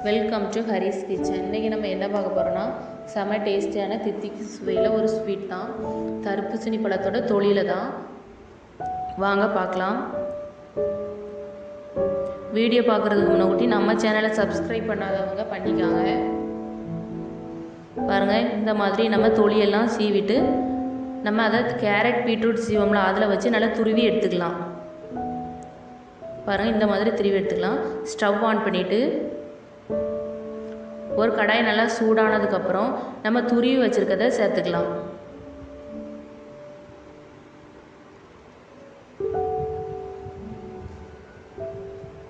Welcome to Haris kitchen. இன்றைக்கி நம்ம என்ன பார்க்க போகிறோன்னா செம டேஸ்டியான தித்திக்கு சுவையில் ஒரு ஸ்வீட் தான். தர்பூசணி பழத்தோட தொழில தான். வாங்க பார்க்கலாம். வீடியோ பார்க்குறதுக்கு முன்னாடி நம்ம சேனலை சப்ஸ்கிரைப் பண்ணாதவங்க பண்ணிக்காங்க. பாருங்கள், இந்த மாதிரி நம்ம தொழியெல்லாம் சீவிட்டு நம்ம அதை கேரட் பீட்ரூட் சீவம்ல அதில் வச்சு நல்லா துருவி எடுத்துக்கலாம். பாருங்கள், இந்த மாதிரி துருவி எடுத்துக்கலாம். ஸ்டவ் ஆன் பண்ணிவிட்டு ஒரு கடாய் நல்லா சூடானதுக்கப்புறம் நம்ம துருவி வச்சுருக்கதை சேர்த்துக்கலாம்.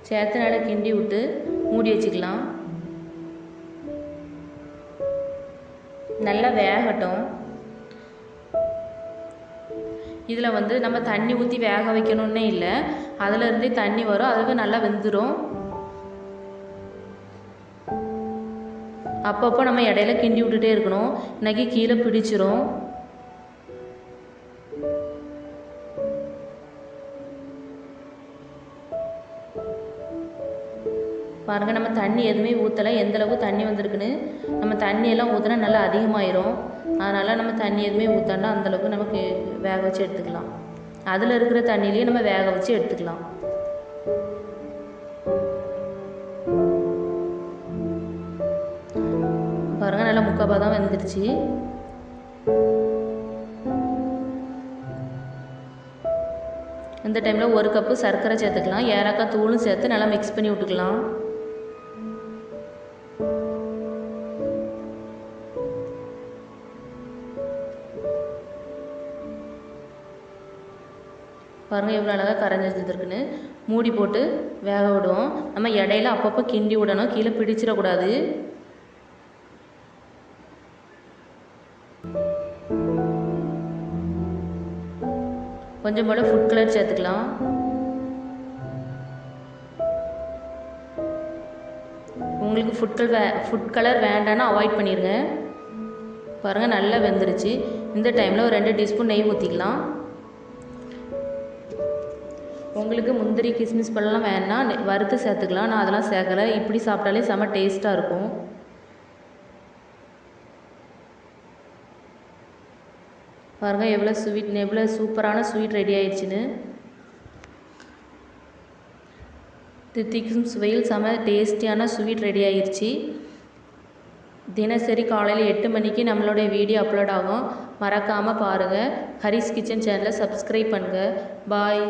சேர்த்து நல்லா கிண்டி விட்டு மூடி வச்சுக்கலாம். நல்லா வேகட்டும். இதில் நம்ம தண்ணி ஊற்றி வேக வைக்கணுன்னே இல்லை, அதிலருந்தே தண்ணி வரும், அதுக்கு நல்லா வெந்துடும். அப்பப்போ நம்ம இடையில கிண்டி விட்டுட்டே இருக்கணும், இன்னைக்கு கீழே பிடிச்சிரும். பாருங்கள், நம்ம தண்ணி எதுவுமே ஊற்றலை. எந்தளவுக்கு தண்ணி வந்திருக்குன்னு. நம்ம தண்ணியெல்லாம் ஊற்றினா நல்லா அதிகமாயிரும். அதனால் நம்ம தண்ணி எதுவுமே ஊற்றோன்னா அந்தளவுக்கு நமக்கு வேக வச்சு எடுத்துக்கலாம். அதில் இருக்கிற தண்ணியிலையே நம்ம வேக வச்சு எடுத்துக்கலாம். பாருங்கள், நல்லா முக்கால் தான் வெந்துருச்சு. இந்த டைமில் 1 கப்பு சர்க்கரை சேர்த்துக்கலாம். ஏலக்காய் தூளும் சேர்த்து நல்லா மிக்ஸ் பண்ணி விட்டுக்கலாம். பாருங்கள், எவ்வளோ அழகாக கரைஞ்சி வச்சுருக்குன்னு. மூடி போட்டு வேக விடுவோம். நம்ம இடையில அப்பப்போ கிண்டி விடணும், கீழே பிடிச்சிடக்கூடாது. கொஞ்சம் போல் ஃபுட் கலர் சேர்த்துக்கலாம். உங்களுக்கு ஃபுட் கலர் வேண்டான்னா அவாய்ட் பண்ணிடுங்க. பாருங்கள், நல்லா வெந்துருச்சு. இந்த டைமில் ஒரு 2 டீஸ்பூன் நெய் ஊற்றிக்கலாம். உங்களுக்கு முந்திரி கிஸ்மிஸ் பழம்லாம் வேணா வறுத்து சேர்த்துக்கலாம். நான் அதெல்லாம் சேர்க்கலை. இப்படி சாப்பிட்டாலே செம்ம டேஸ்ட்டாக இருக்கும். பாருங்கள், எவ்வளோ சூப்பரான ஸ்வீட் ரெடி ஆயிடுச்சுன்னு. தித்திக்கும் சுவையில் செம டேஸ்டியான ஸ்வீட் ரெடி ஆயிடுச்சு. தினசரி காலையில் 8 மணிக்கு நம்மளுடைய வீடியோ அப்லோட் ஆகும். மறக்காமல் பாருங்கள். ஹரிஸ் கிச்சன் சேனலை சப்ஸ்கிரைப் பண்ணுங்கள். பாய்.